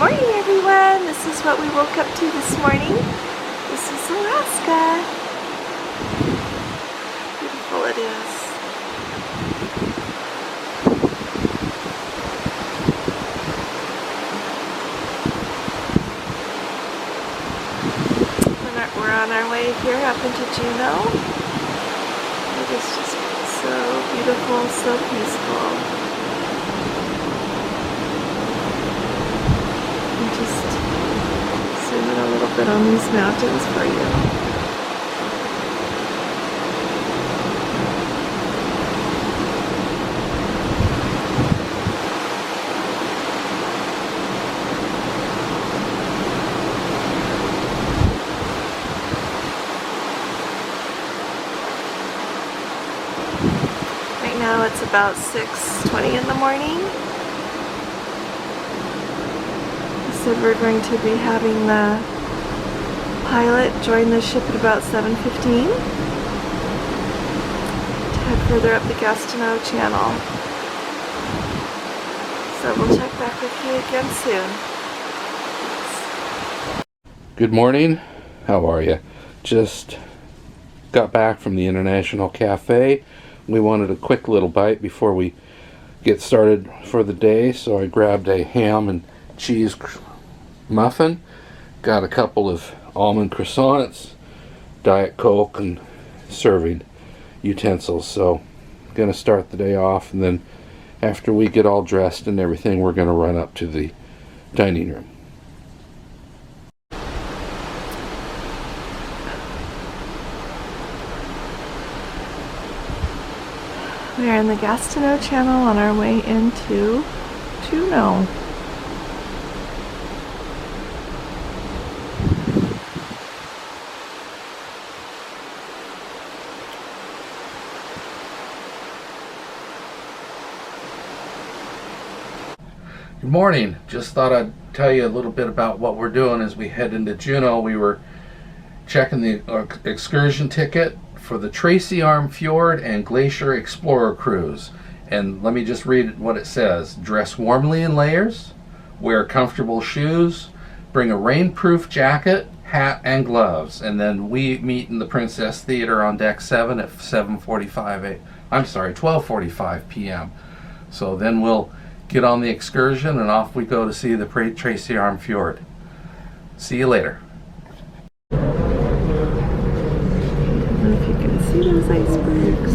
morning, everyone. This is what we woke up to this morning. This is Alaska. Beautiful it is. We're on our way here up into Juneau. It is just so beautiful, so peaceful. Just zoom in a little bit on these mountains for you. Right now it's about 6:20 in the morning. Said we're going to be having the pilot join the ship at about 7:15 to head further up the Juneau channel. So we'll check back with you again soon. Good morning. How are you? Just got back from the International Cafe. We wanted a quick little bite before we get started for the day, so I grabbed a ham and cheese muffin, got a couple of almond croissants, Diet Coke, and serving utensils. So I'm gonna start the day off, and then after we get all dressed and everything, we're gonna run up to the dining room. We are in the Juneau channel on our way into Juneau. Good morning. Just thought I'd tell you a little bit about what we're doing as we head into Juneau. We were checking the excursion ticket for the Tracy Arm Fjord and Glacier Explorer cruise. And let me just read what it says. Dress warmly in layers, wear comfortable shoes, bring a rainproof jacket, hat, and gloves. And then we meet in the Princess Theater on deck 7 at 12:45 p.m. So then we'll get on the excursion and off we go to see the Tracy Arm Fjord. See you later. I don't know if you can see those icebergs.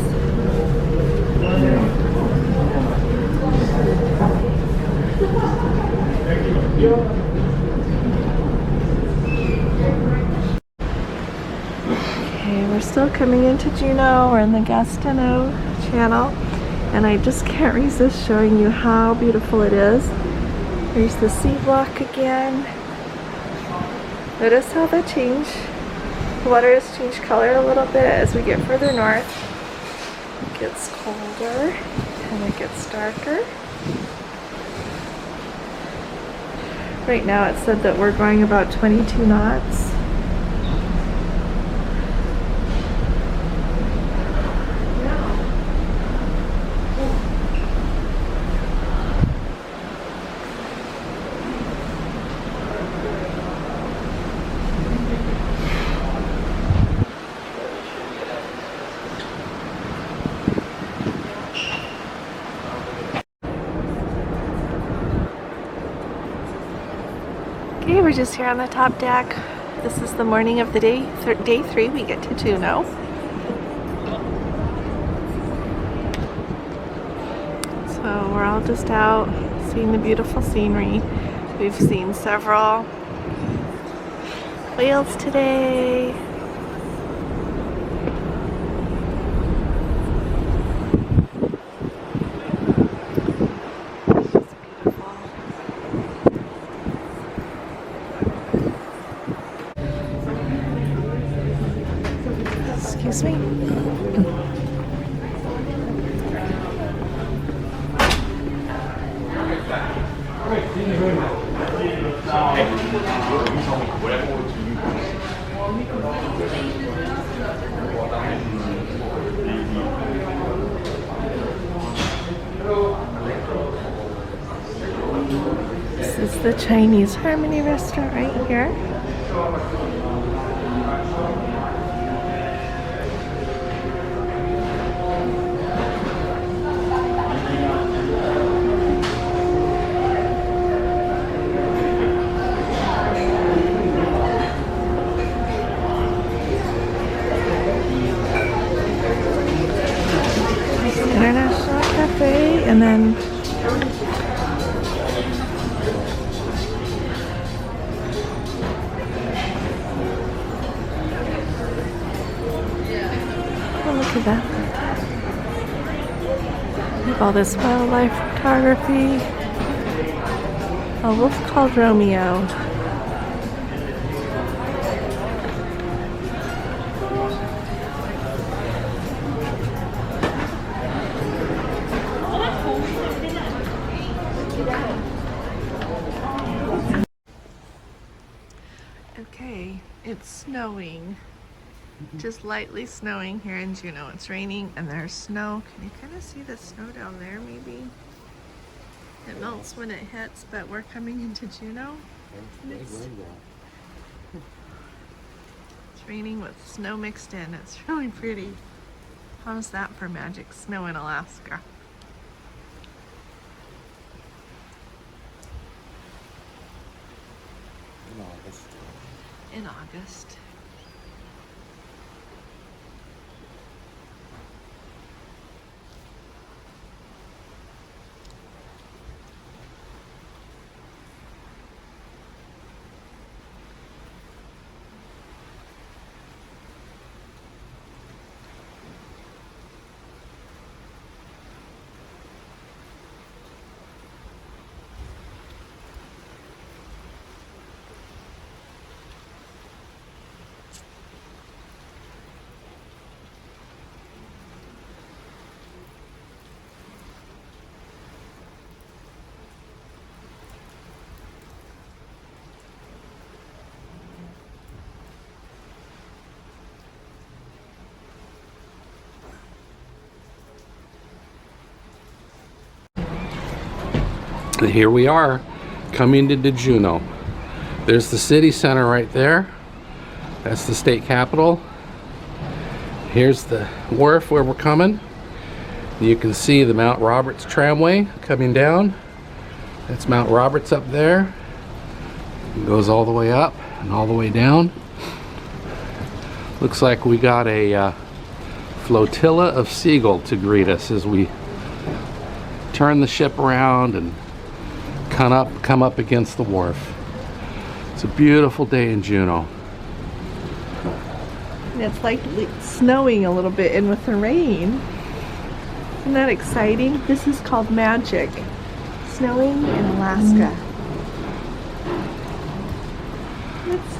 Okay, we're still coming into Juneau. We're in the Juneau channel. And I just can't resist showing you how beautiful it is. There's the sea block again. Notice how the water has changed color a little bit as we get further north. It gets colder and it gets darker. Right now it said that we're going about 22 knots. Okay, we're just here on the top deck. This is the morning of the day 3 we get to Juneau. So we're all just out seeing the beautiful scenery. We've seen several whales today. Excuse me. This is the Chinese Harmony restaurant right here. International Cafe, and then oh, look at that. We have all this wildlife photography. A wolf called Romeo. Okay, it's snowing. Just lightly snowing here in Juneau. It's raining and there's snow. Can you kind of see the snow down there maybe? It melts when it hits, but we're coming into Juneau. It's raining with snow mixed in. It's really pretty. How's that for magic snow in Alaska? In August. Here we are, coming into Juneau. There's the city center right there. That's the state capitol. Here's the wharf where we're coming. You can see the Mount Roberts tramway coming down. That's Mount Roberts up there. It goes all the way up and all the way down. Looks like we got a flotilla of seagull to greet us as we turn the ship around and come up against the wharf. It's a beautiful day in Juneau. And it's like snowing a little bit in with the rain. Isn't that exciting? This is called magic. Snowing in Alaska. It's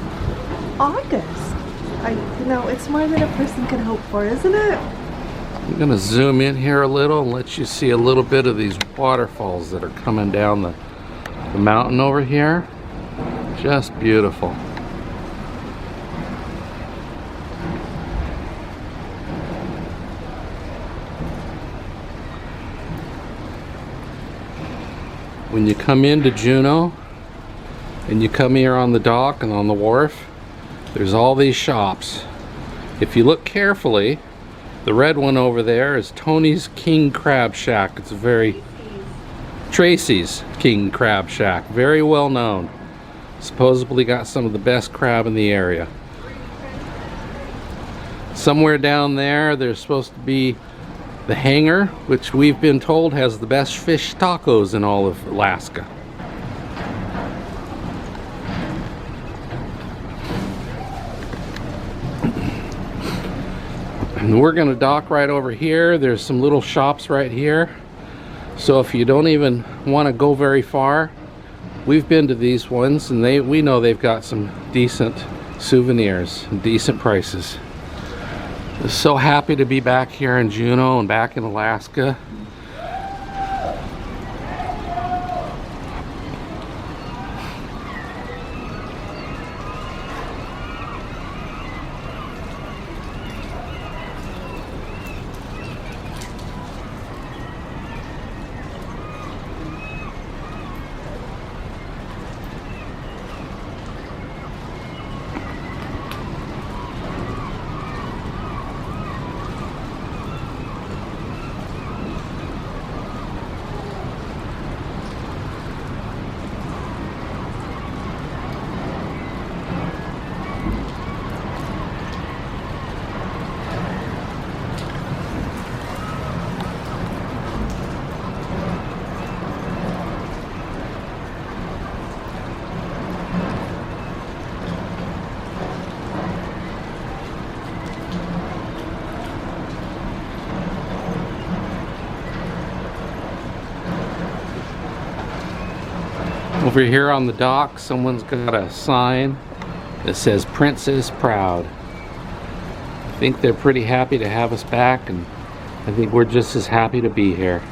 August. It's more than a person could hope for, isn't it? I'm going to zoom in here a little and let you see a little bit of these waterfalls that are coming down the mountain over here. Just beautiful. When you come into Juneau and you come here on the dock and on the wharf, there's all these shops. If you look carefully, the red one over there is Tony's King Crab Shack. It's a very Tracy's King Crab Shack, very well known. Supposedly got some of the best crab in the area. Somewhere down there, there's supposed to be the Hangar, which we've been told has the best fish tacos in all of Alaska. And we're going to dock right over here. There's some little shops right here. So if you don't even want to go very far, we've been to these ones and we know they've got some decent souvenirs and decent prices. So happy to be back here in Juneau and back in Alaska. Over here on the dock, someone's got a sign that says Princess Proud. I think they're pretty happy to have us back, and I think we're just as happy to be here.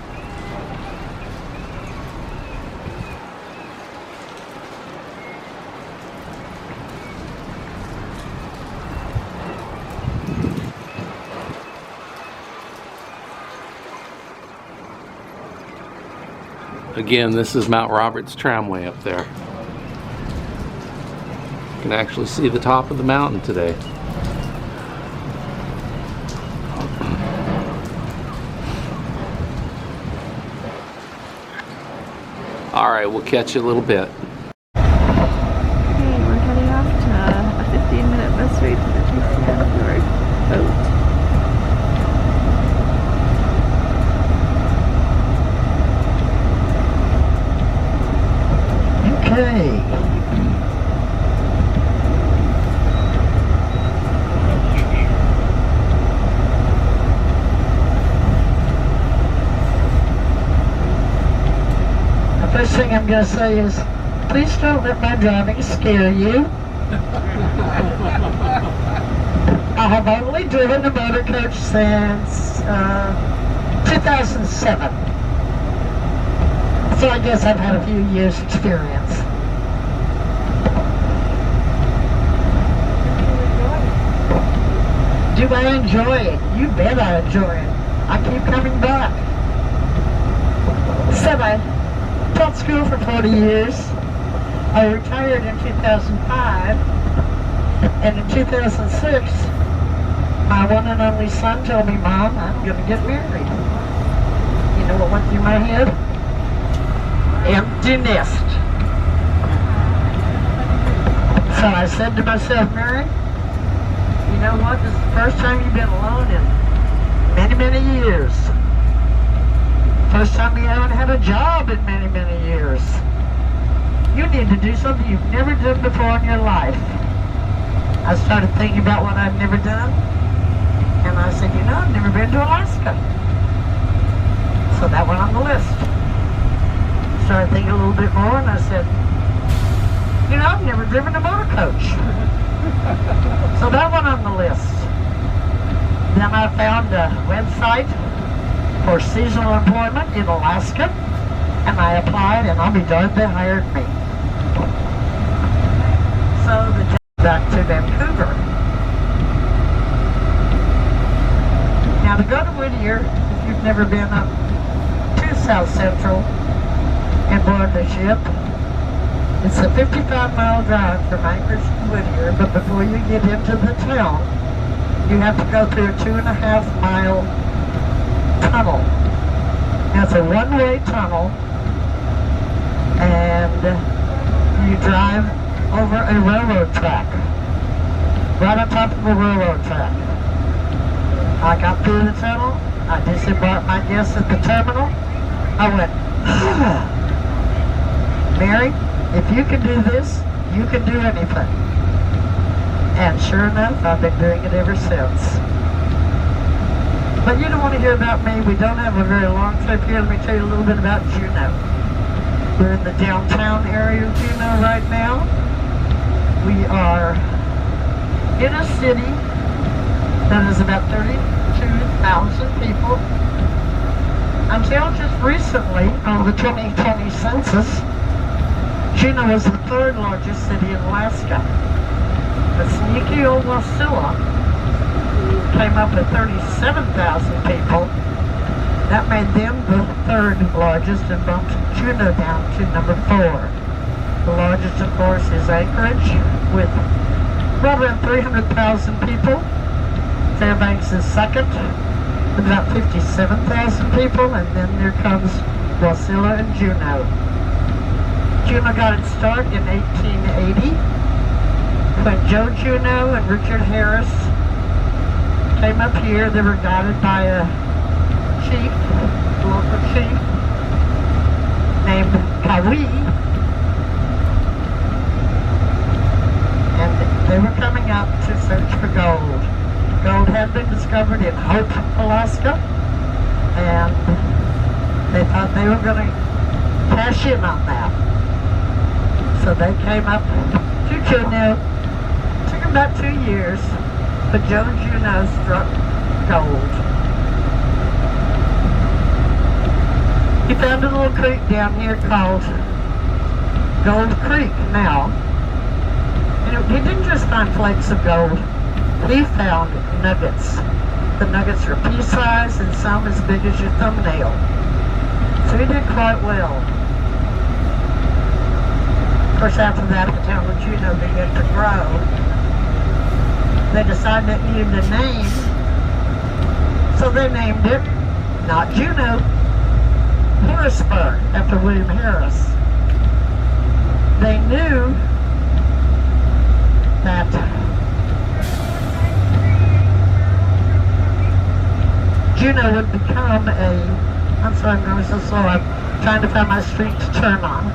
Again, this is Mount Roberts Tramway up there. You can actually see the top of the mountain today. Alright, we'll catch you a little bit. Okay, we're heading off to a 15-minute bus ride to the Tracy Arm Fjord boat. Okay. The first thing I'm going to say is, please don't let my driving scare you. I have only driven a motor coach since 2007. So I guess I've had a few years experience. Do I enjoy it? You bet I enjoy it. I keep coming back. So I taught school for 40 years. I retired in 2005. And in 2006, my one and only son told me, Mom, I'm going to get married. You know what went through my head? Empty nest. So I said to myself, Mary, you know what? This is the first time you've been alone in many, many years. First time you haven't had a job in many, many years. You need to do something you've never done before in your life. I started thinking about what I've never done, and I said, you know, I've never been to Alaska. So that went on the list. Started thinking a little bit more, and I said, you know, I've never driven a motor coach. So that went on the list. Then I found a website for seasonal employment in Alaska, and I applied, and I'll be darned they hired me. So the job back to Vancouver. Now to go to Whittier, if you've never been up to South Central and board the ship, it's a 55-mile drive from Anchorage to Whittier, but before you get into the town, you have to go through a 2.5-mile tunnel. Now it's a one-way tunnel, and you drive over a railroad track, right on top of a railroad track. I got through the tunnel, I disembarked my guests at the terminal, I went, Mary, if you can do this, you can do anything. And sure enough, I've been doing it ever since. But you don't want to hear about me. We don't have a very long trip here. Let me tell you a little bit about Juneau. We're in the downtown area of Juneau right now. We are in a city that is about 32,000 people. Until just recently, on the 2020 census, Juneau was the third largest city in Alaska. The sneaky old Wasilla came up at 37,000 people. That made them the third largest and bumped Juneau down to number 4. The largest, of course, is Anchorage with right around 300,000 people. Fairbanks is second with about 57,000 people, and then there comes Wasilla and Juneau. Juneau got its start in 1880 when Joe Juneau and Richard Harris came up here. They were guided by a chief, a local chief, named Kawi. And they were coming up to search for gold. Gold had been discovered in Hope, Alaska, and they thought they were going to cash in on that. So they came up to Juneau. Took them about 2 years, but Joe Juneau struck gold. He found a little creek down here called Gold Creek now. And he didn't just find flakes of gold. He found nuggets. The nuggets are pea-sized and some as big as your thumbnail. So he did quite well. Of course, after that, the town of Juneau began to grow. They decided it needed a name, so they named it, not Juneau, Harrisburg, after William Harris. They knew that Juneau would become I'm sorry, I'm going so slow, I'm trying to find my street to turn on.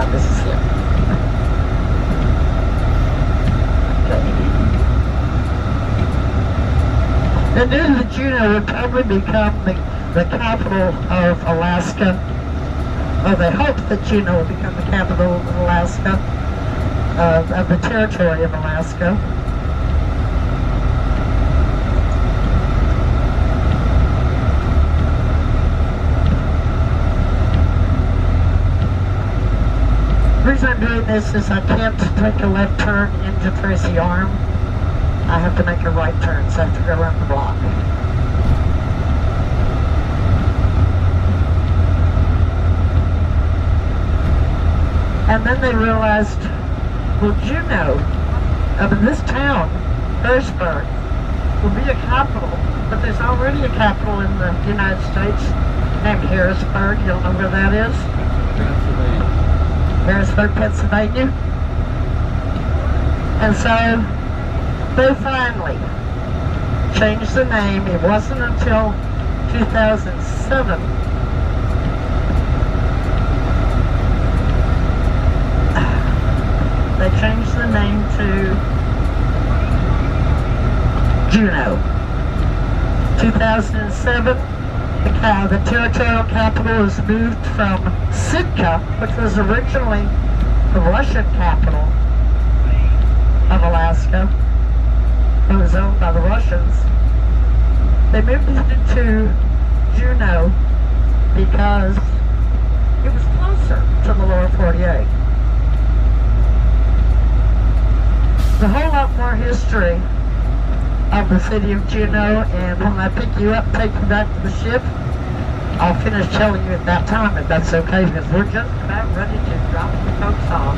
This is it. They knew that Juneau would probably become the capital of Alaska, or they hoped that Juneau would become the capital of Alaska, of the territory of Alaska. The reason I'm doing this is I can't take a left turn into Tracy Arm. I have to make a right turn, so I have to go around the block. And then they realized, well, Juneau, this town, Harrisburg, will be a capital, but there's already a capital in the United States named Harrisburg. You'll know where that is? Harrisburg, Pennsylvania. And so they finally changed the name. It wasn't until 2007 they changed the name to Juneau. 2007, the territorial capital was moved from Sitka, which was originally the Russian capital of Alaska. It was owned by the Russians. They moved it to Juneau because it was closer to the lower 48. There's a whole lot more history of the city of Juneau, and when I pick you up and take you back to the ship, I'll finish telling you at that time, if that's okay, because we're just about ready to drop the folks off.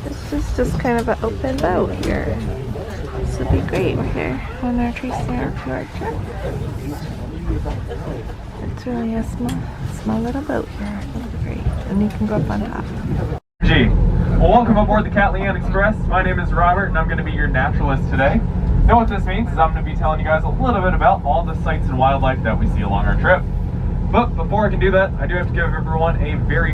This is just kind of an open boat here. This would be great. We're here on our Tracy Arm Fjord trip. It's really a small little boat here. It'll be great. And you can go up on top. Well, welcome aboard the Cancellation Express. My name is Robert, and I'm going to be your naturalist today. You know what this means is I'm going to be telling you guys a little bit about all the sights and wildlife that we see along our trip. But before I can do that, I do have to give everyone a very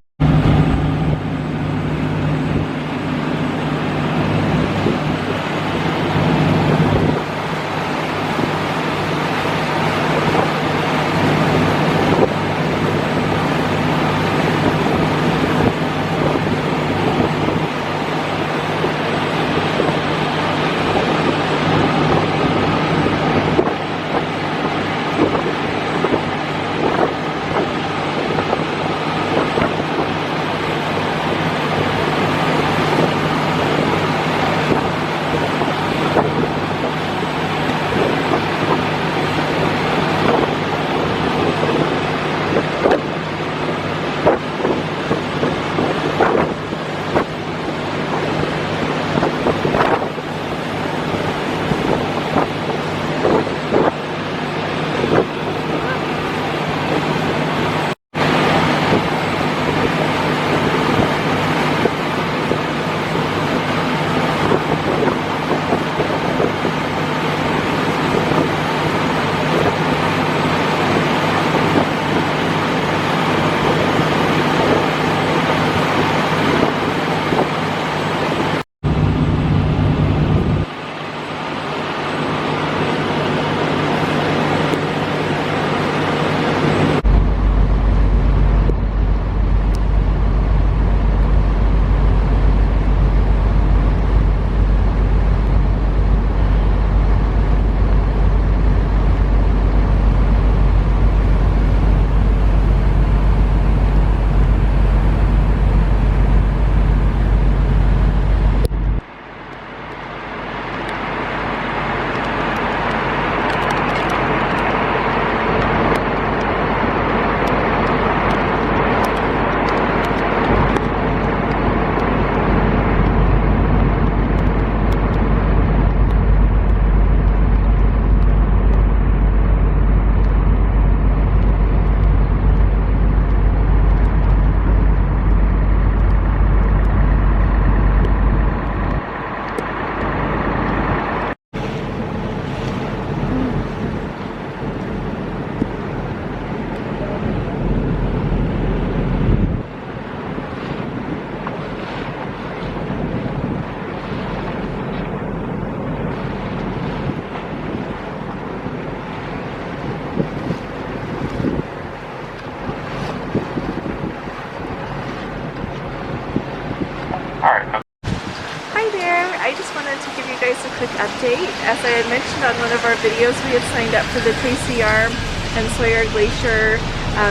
as I had mentioned on one of our videos, we had signed up for the Tracy Arm and Sawyer Glacier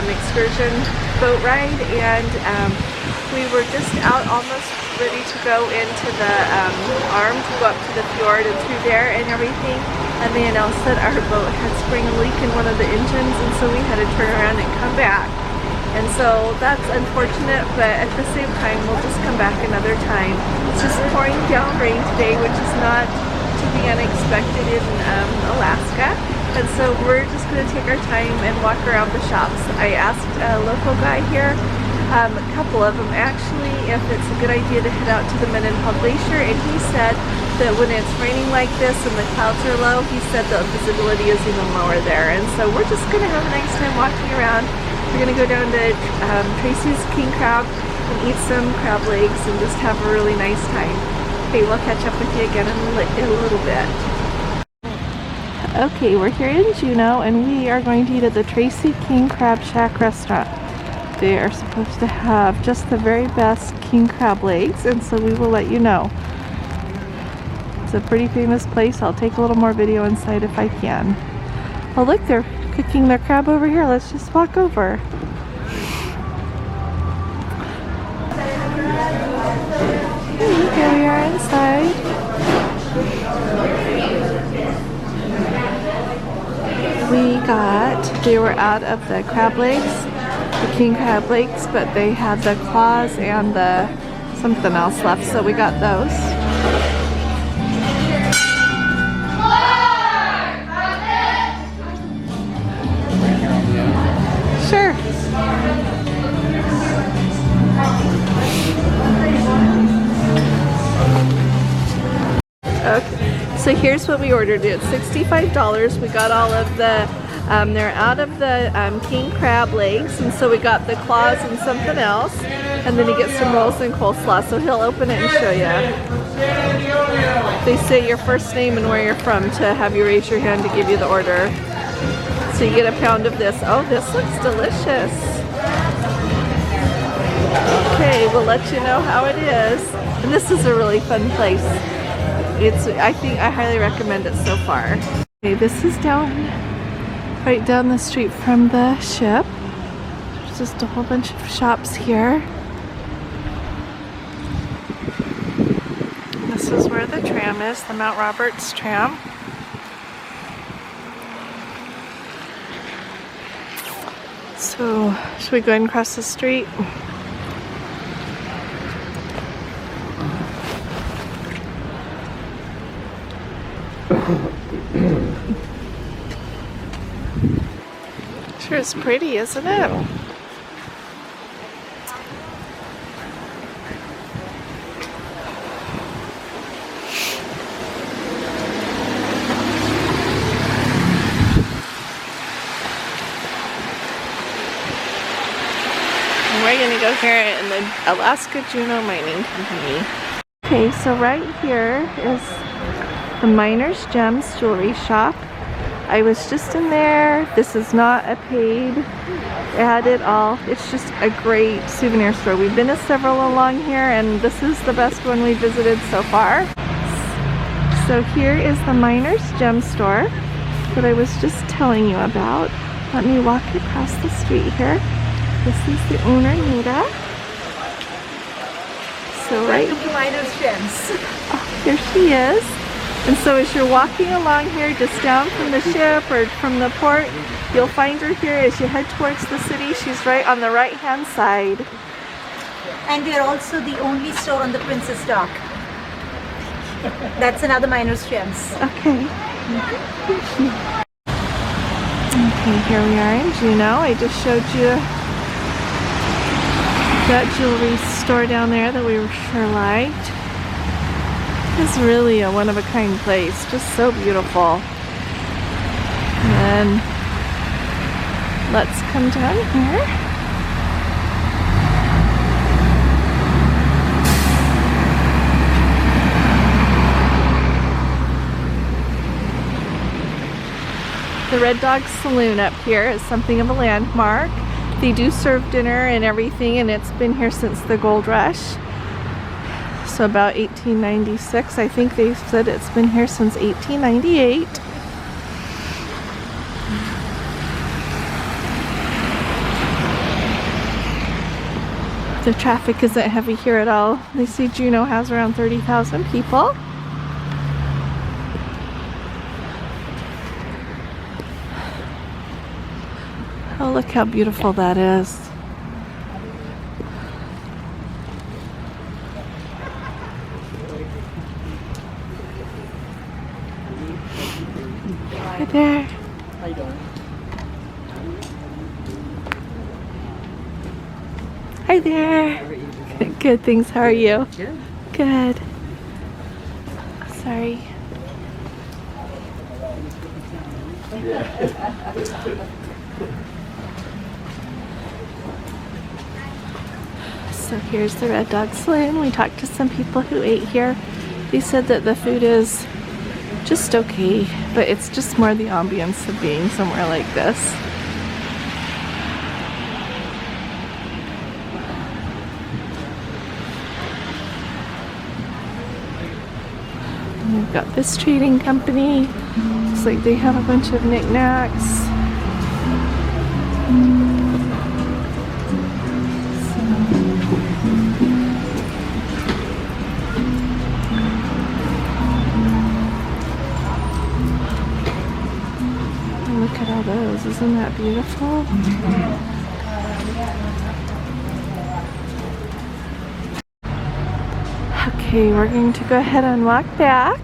excursion boat ride, and we were just out almost ready to go into the arm to go up to the fjord and through there and everything, and they announced that our boat had sprung a leak in one of the engines, and so we had to turn around and come back. And so that's unfortunate, but at the same time we'll just come back another time. It's just pouring down rain today, which is not to be unexpected in Alaska. And so we're just going to take our time and walk around the shops. I asked a local guy here, a couple of them actually, if it's a good idea to head out to the Mendenhall Glacier, and he said that when it's raining like this and the clouds are low, he said the visibility is even lower there. And so we're just going to have a nice time walking around. We're going to go down to Tracy's King Crab and eat some crab legs and just have a really nice time. Okay, we'll catch up with you again in a little bit. Okay, we're here in Juneau and we are going to eat at the Tracy King Crab Shack restaurant. They are supposed to have just the very best king crab legs, and so we will let you know. It's a pretty famous place. I'll take a little more video inside if I can. Oh look, they're cooking their crab over here. Let's just walk over. Here we are inside. They were out of the crab legs, the king crab legs, but they had the claws and the something else left, so we got those. Sure. Okay, so here's what we ordered. It's $65. We got all of the, they're out of the king crab legs, and so we got the claws and something else, and then you get some rolls and coleslaw, so he'll open it and show you. They say your first name and where you're from to have you raise your hand to give you the order. So you get a pound of this. Oh, this looks delicious. Okay, we'll let you know how it is. And this is a really fun place. I think I highly recommend it so far. Okay, this is right down the street from the ship. There's just a whole bunch of shops here. This is where the tram is, the Mount Roberts tram. So, should we go ahead and cross the street? Sure is pretty, isn't it? We're gonna go here in the Alaska Juneau Mining Company. Okay, so right here is the Miners Gems jewelry shop. I was just in there. This is not a paid ad at all. It's just a great souvenir store. We've been to several along here, and this is the best one we visited so far. So here is the Miners Gems store that I was just telling you about. Let me walk across the street here. This is the owner, Nita. So right, Miners Gems. oh, here she is. And so as you're walking along here, just down from the ship or from the port, you'll find her here as you head towards the city. She's right on the right-hand side. And we are also the only store on the Princess Dock. That's another Miners Gems. Okay. Okay, here we are in Juneau. I just showed you that jewelry store down there that we sure liked. It's really a one-of-a-kind place, just so beautiful. And then let's come down here. The Red Dog Saloon up here is something of a landmark. They do serve dinner and everything, and it's been here since the gold rush. So about 1896. I think they said it's been here since 1898. The traffic isn't heavy here at all. They say Juneau has around 30,000 people. Oh, look how beautiful that is. Hi there. How you doing? Hi there. Good, thanks. How are you? Good. Good. Sorry. So here's the Red Dog Saloon. We talked to some people who ate here. They said that the food is just okay, but it's just more the ambience of being somewhere like this. And we've got this trading company. Looks like they have a bunch of knickknacks. Look at all those, isn't that beautiful? Okay, we're going to go ahead and walk back.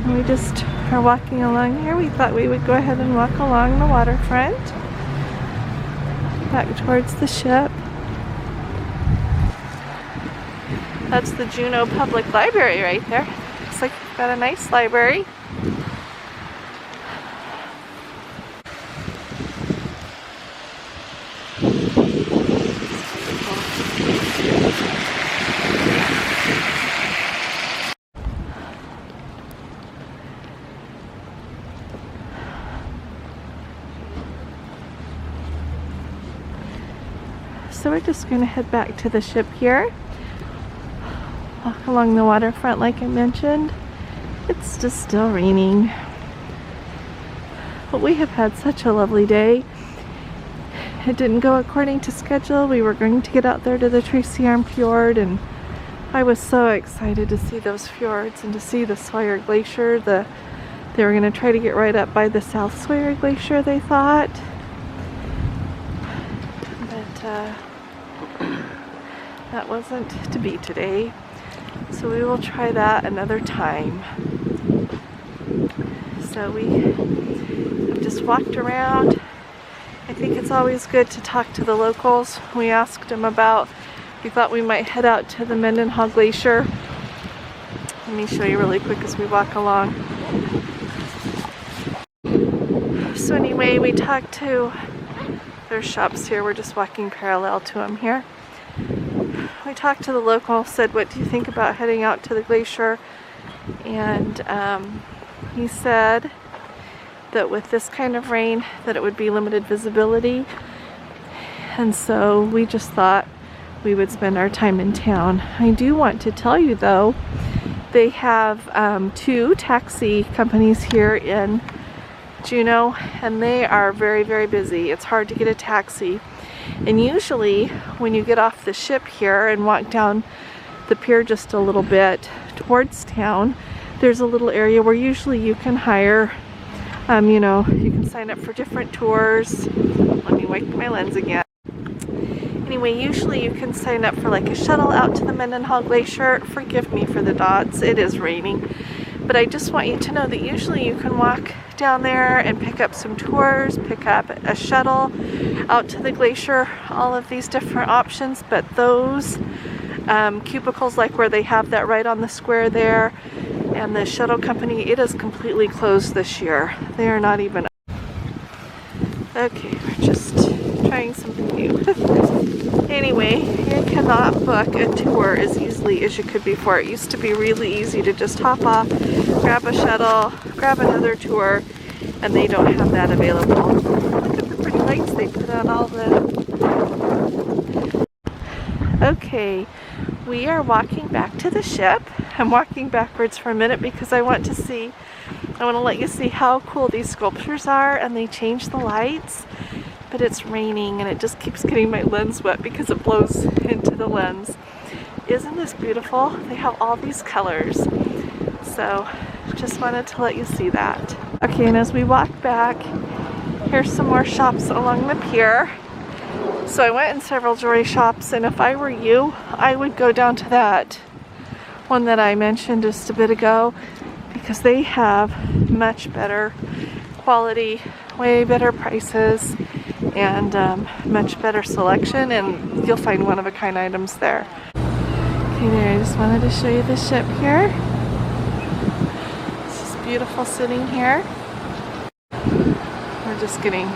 And we just are walking along here. We thought we would go ahead and walk along the waterfront, back towards the ship. That's the Juneau Public Library right there. Looks like we've got a nice library. So we're just going to head back to the ship here. Walk along the waterfront like I mentioned. It's just still raining. But we have had such a lovely day. It didn't go according to schedule. We were going to get out there to the Tracy Arm Fjord, and I was so excited to see those fjords and to see the Sawyer Glacier. They were going to try to get right up by the South Sawyer Glacier, they thought. But that wasn't to be today. So we will try that another time. So we have just walked around. I think it's always good to talk to the locals. We asked them about, we thought we might head out to the Mendenhall Glacier. Let me show you really quick as we walk along. So anyway, we talked to, there's shops here, we're just walking parallel to them here. We talked to the local, said, what do you think about heading out to the glacier? And he said that with this kind of rain that it would be limited visibility, and so we just thought we would spend our time in town. I do want to tell you though, they have 2 taxi companies here in Juneau, and they are very, very busy. It's hard to get a taxi. And usually when you get off the ship here and walk down the pier just a little bit towards town, there's a little area where usually you can hire, you know, you can sign up for different tours. Let me wipe my lens again. Anyway, usually you can sign up for like a shuttle out to the Mendenhall Glacier. Forgive me for the dots, it is raining. But I just want you to know that usually you can walk down there and pick up some tours, pick up a shuttle out to the glacier, all of these different options. But those cubicles, like where they have that right on the square there, and the shuttle company, it is completely closed this year. They are not even. Okay, we're just trying something new. Anyway, you cannot book a tour as easily as you could before. It used to be really easy to just hop off, grab a shuttle, grab another tour, and they don't have that available. Look at the pretty lights they put on all the... Okay, we are walking back to the ship. I'm walking backwards for a minute because I want to let you see how cool these sculptures are, and they change the lights, but it's raining and it just keeps getting my lens wet because it blows into the lens. Isn't this beautiful? They have all these colors. So just wanted to let you see that. Okay, and as we walk back, here's some more shops along the pier. So I went in several jewelry shops, and if I were you, I would go down to that one that I mentioned just a bit ago, because they have much better quality, way better prices, and much better selection, and you'll find one-of-a-kind items there. Okay, there, I just wanted to show you the ship here. This is beautiful sitting here. We're just getting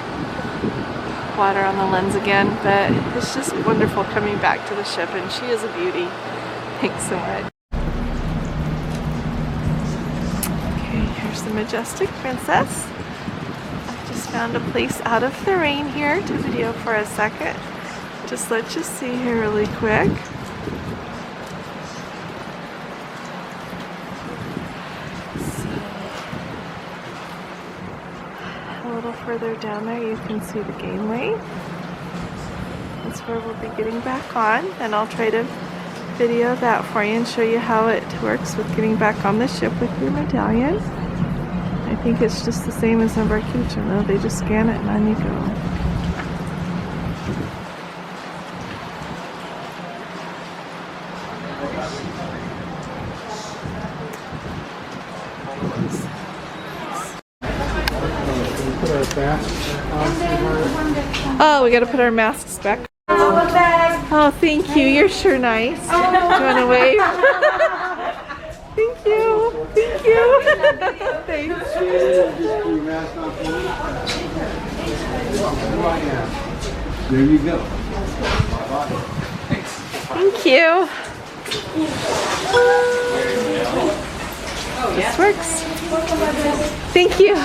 water on the lens again, but it's just wonderful coming back to the ship, and she is a beauty. Thanks so much. Okay, here's the Majestic Princess. I just found a place out of the rain here to video for a second. Just let you see here really quick. A little further down there you can see the gangway. That's where we'll be getting back on, and I'll try to video that for you and show you how it works with getting back on the ship with your medallion. I think it's just the same as embarkation though, they just scan it and on you go. Oh, we gotta put our masks back. Oh, thank you. You're sure nice. Do you want to wave? Thank you. Thank you. Thanks. There you go. Thank you. This works. Thank you.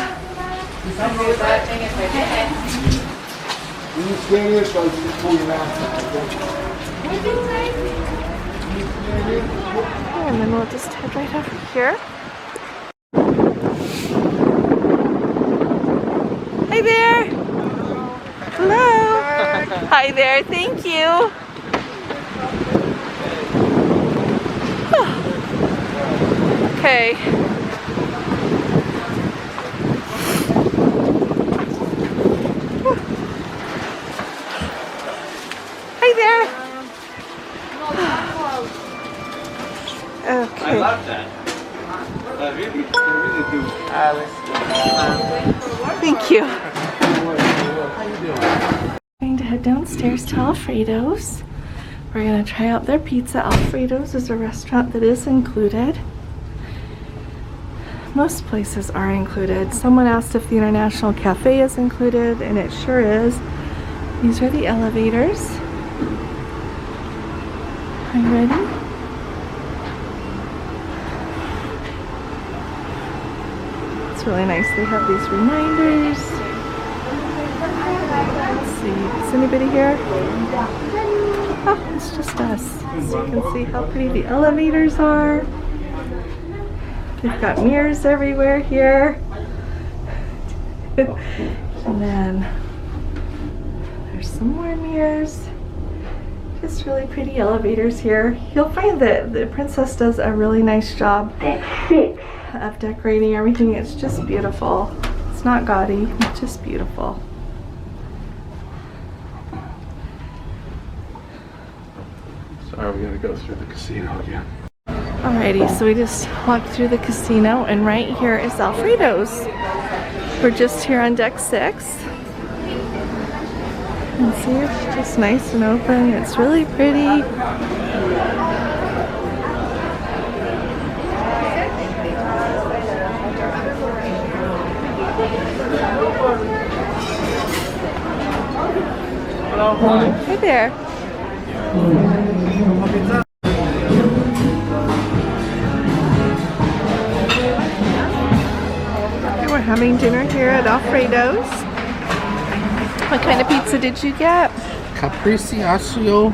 And then we'll just head right over here. Hi there. Hello. Hi there. Thank you. Okay. Hi there. Okay. I love that. I really do. Thank you. I'm going to head downstairs to Alfredo's. We're going to try out their pizza. Alfredo's is a restaurant that is included. Most places are included. Someone asked if the International Cafe is included, and it sure is. These are the elevators. Are you ready? It's really nice. They have these reminders. Let's see. Is anybody here? Oh, it's just us. So you can see how pretty the elevators are. They've got mirrors everywhere here. And then there's some more mirrors. Just really pretty elevators here. You'll find that the Princess does a really nice job of decorating everything. It's just beautiful. It's not gaudy, it's just beautiful. Sorry, we gotta go through the casino again. Alrighty, so we just walked through the casino, and right here is Alfredo's. We're just here on deck 6. And see, it's just nice and open. It's really pretty. Hey there. We're having dinner here at Alfredo's. What kind of pizza did you get? Caprese Asio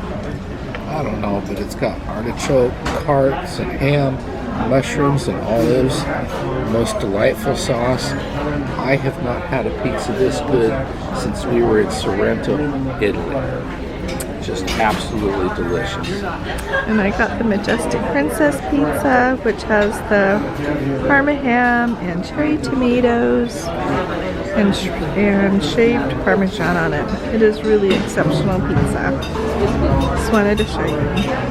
I don't know, but it's got artichoke, carrots, and ham, mushrooms, and olives. Most delightful sauce. I have not had a pizza this good since we were in Sorrento, Italy. Just absolutely delicious. And I got the Majestic Princess pizza, which has the Parma ham and cherry tomatoes and shaved Parmesan on it. It is really exceptional pizza. Just wanted to show you.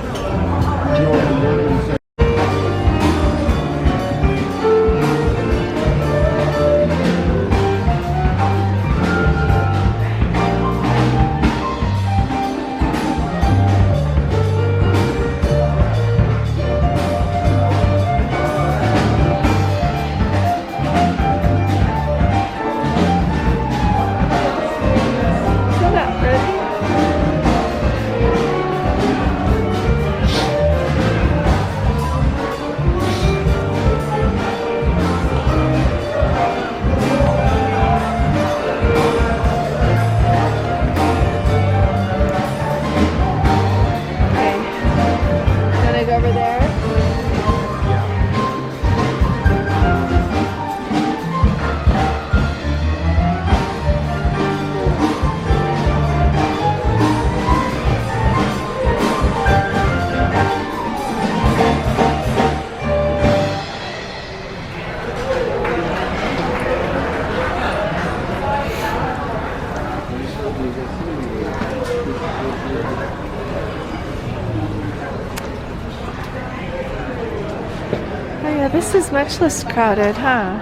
This is much less crowded, huh?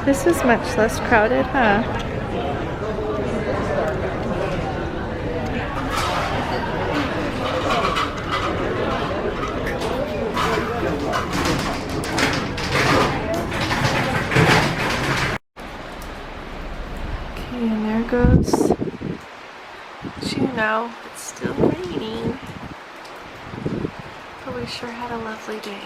This is much less crowded, huh? Okay, and there goes Juneau. It's still raining, but we sure had a lovely day.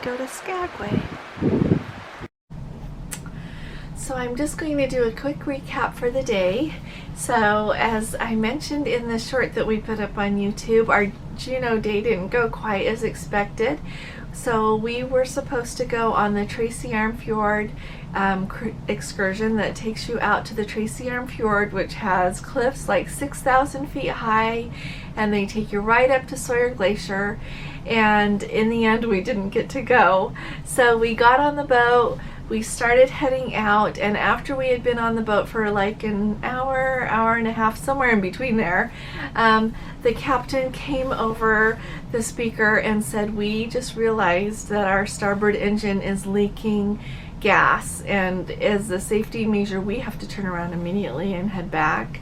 Go to Skagway. So I'm just going to do a quick recap for the day. So as I mentioned in the short that we put up on YouTube, our Juneau day didn't go quite as expected. So we were supposed to go on the Tracy Arm Fjord excursion that takes you out to the Tracy Arm Fjord, which has cliffs like 6,000 feet high, and they take you right up to Sawyer Glacier. And in the end, we didn't get to go. So we got on the boat, we started heading out, and after we had been on the boat for like an hour, hour and a half, somewhere in between there, the captain came over the speaker and said, we just realized that our starboard engine is leaking gas, and as a safety measure we have to turn around immediately and head back.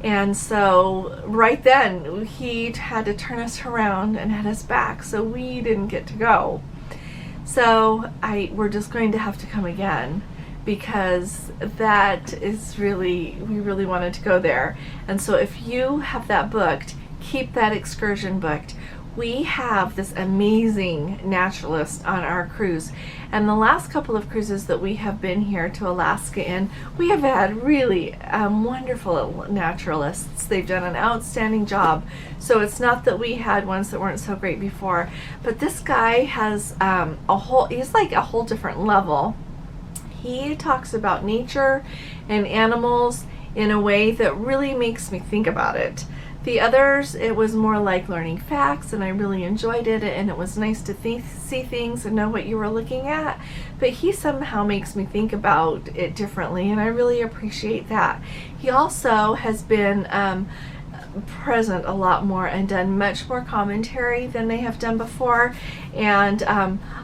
And so right then he had to turn us around and head us back, so we didn't get to go. So we're just going to have to come again, because that is really, we really wanted to go there. And so if you have that booked, keep that excursion booked. We have this amazing naturalist on our cruise, and the last couple of cruises that we have been here to Alaska in, we have had really wonderful naturalists. They've done an outstanding job. So it's not that we had ones that weren't so great before, but this guy has he's like a whole different level. He talks about nature and animals in a way that really makes me think about it. The others, it was more like learning facts, and I really enjoyed it, and it was nice to see things and know what you were looking at. But he somehow makes me think about it differently, and I really appreciate that. He also has been present a lot more and done much more commentary than they have done before, and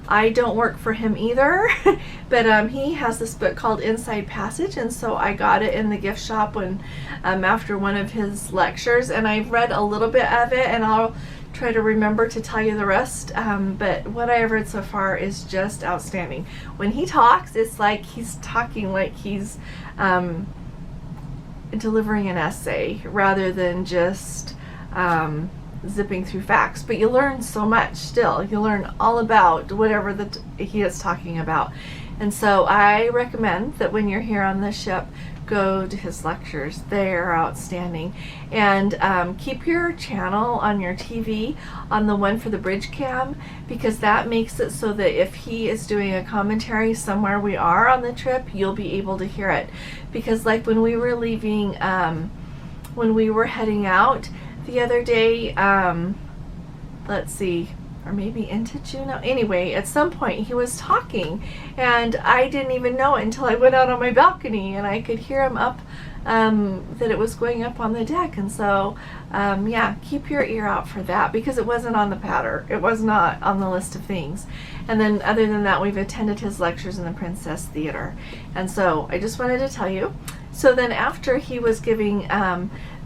I don't work for him either, but he has this book called Inside Passage, and so I got it in the gift shop when after one of his lectures, and I've read a little bit of it, and I'll try to remember to tell you the rest, but what I have read so far is just outstanding. When he talks, it's like he's talking like he's delivering an essay rather than just zipping through facts. But you learn so much still. You learn all about whatever he is talking about. And so I recommend that when you're here on the ship, go to his lectures. They are outstanding. And keep your channel on your TV on the one for the bridge cam, because that makes it so that if he is doing a commentary somewhere we are on the trip, you'll be able to hear it. Because like when we were leaving, when we were heading out the other day, let's see, or maybe into Juneau. Anyway, at some point he was talking and I didn't even know it until I went out on my balcony and I could hear him up, that it was going up on the deck. And so, yeah, keep your ear out for that, because it wasn't on the patter. It was not on the list of things. And then other than that, we've attended his lectures in the Princess Theater. And so I just wanted to tell you. So then after he was giving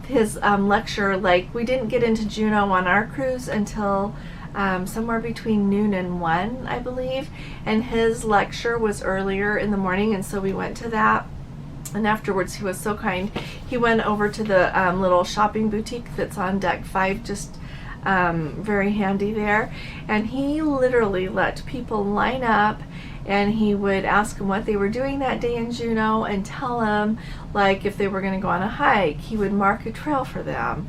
his lecture, like we didn't get into Juneau on our cruise until somewhere between noon and 1, I believe, and his lecture was earlier in the morning, and so we went to that. And afterwards he was so kind, he went over to the little shopping boutique that's on deck 5, just very handy there, and he literally let people line up and he would ask them what they were doing that day in Juneau and tell them, like, if they were going to go on a hike, he would mark a trail for them,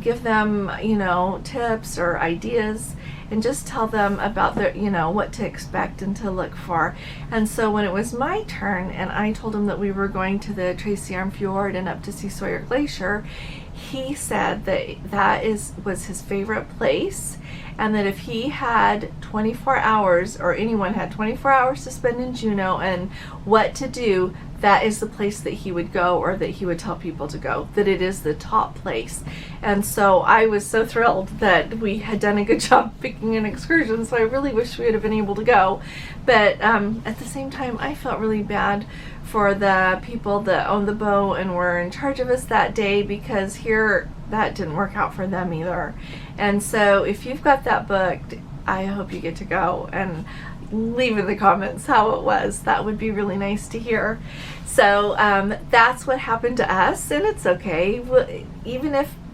give them, you know, tips or ideas, and just tell them about their, you know, what to expect and to look for. And so when it was my turn and I told him that we were going to the Tracy Arm Fjord and up to See Sawyer Glacier, he said that was his favorite place, and that if he had 24 hours, or anyone had 24 hours to spend in Juneau and what to do, that is the place that he would go, or that he would tell people to go, that it is the top place. And so I was so thrilled that we had done a good job picking an excursion, so I really wish we would have been able to go. But at the same time, I felt really bad for the people that owned the boat and were in charge of us that day, because here that didn't work out for them either. And so if you've got that booked, I hope you get to go, and leave in the comments how it was. That would be really nice to hear. So that's what happened to us, and it's okay.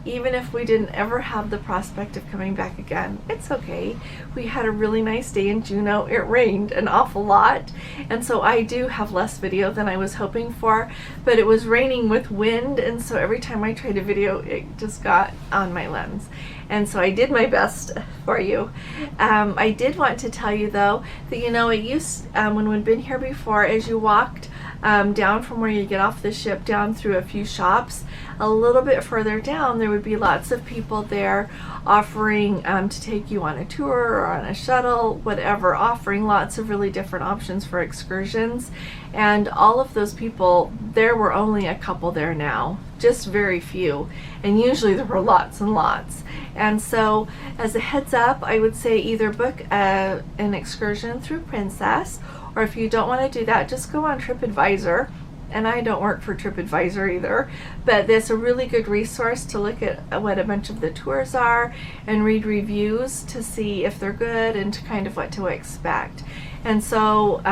Even if we didn't ever have the prospect of coming back again, it's okay. We had a really nice day in Juneau. It rained an awful lot, and so I do have less video than I was hoping for, but it was raining with wind, and so every time I tried to video, it just got on my lens. And so I did my best for you. I did want to tell you though that, you know, it used, when we'd been here before, as you walked down from where you get off the ship down through a few shops, a little bit further down there would be lots of people there offering to take you on a tour or on a shuttle, whatever, offering lots of really different options for excursions. And all of those people, there were only a couple there now, just very few, and usually there were lots and lots. And so as a heads up, I would say either book an excursion through Princess, or if you don't want to do that, just go on TripAdvisor. And I don't work for TripAdvisor either, but there's a really good resource to look at what a bunch of the tours are and read reviews to see if they're good and to kind of what to expect. And so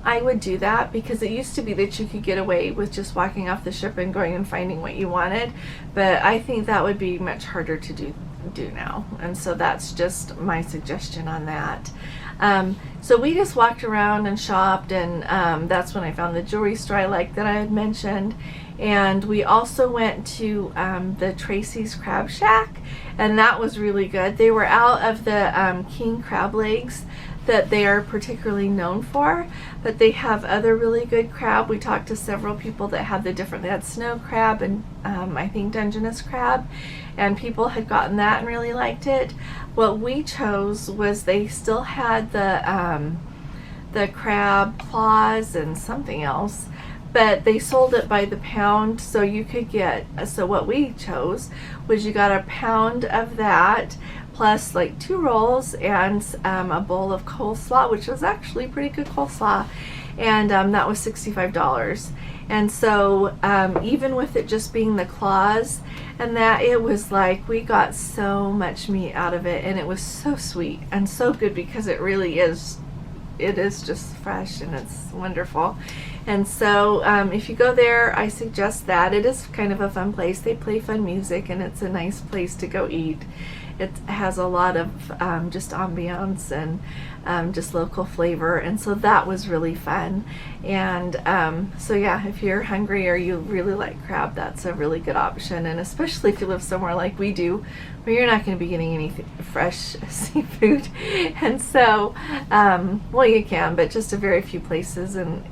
I would do that, because it used to be that you could get away with just walking off the ship and going and finding what you wanted, but I think that would be much harder to do now. And so that's just my suggestion on that. So we just walked around and shopped, and that's when I found the jewelry store I liked that I had mentioned. And we also went to the Tracy's Crab Shack, and that was really good. They were out of the king crab legs that they are particularly known for, but they have other really good crab. We talked to several people that had they had snow crab and I think Dungeness crab, and people had gotten that and really liked it. What we chose was they still had the crab claws and something else, but they sold it by the pound, so you could get, so what we chose was you got a pound of that plus like 2 rolls and a bowl of coleslaw, which was actually pretty good coleslaw, and that was $65. And so even with it just being the claws and that, it was like we got so much meat out of it, and it was so sweet and so good because it really is. It is just fresh and it's wonderful. And so if you go there, I suggest that. It is kind of a fun place. They play fun music and it's a nice place to go eat. It has a lot of just ambiance and just local flavor, and so that was really fun. And so yeah, if you're hungry or you really like crab, that's a really good option. And especially if you live somewhere like we do, where you're not going to be getting any fresh seafood. And so well, you can, but just a very few places. And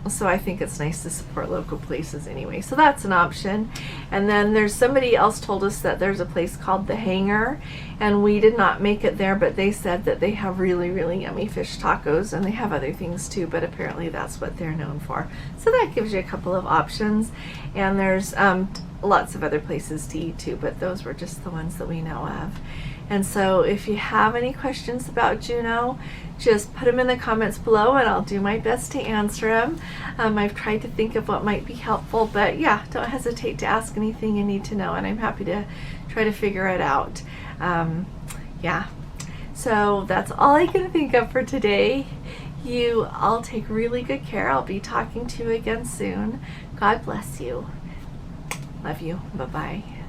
so I think it's nice to support local places anyway. So that's an option. And then there's somebody else told us that there's a place called The Hangar, and we did not make it there, but they said that they have really, really yummy fish tacos, and they have other things too, but apparently that's what they're known for. So that gives you a couple of options. And there's lots of other places to eat too, but those were just the ones that we know of. And so if you have any questions about Juneau, just put them in the comments below and I'll do my best to answer them. I've tried to think of what might be helpful, but yeah, don't hesitate to ask anything you need to know, and I'm happy to try to figure it out. Yeah, so that's all I can think of for today. You all take really good care. I'll be talking to you again soon. God bless you. Love you. Bye-bye.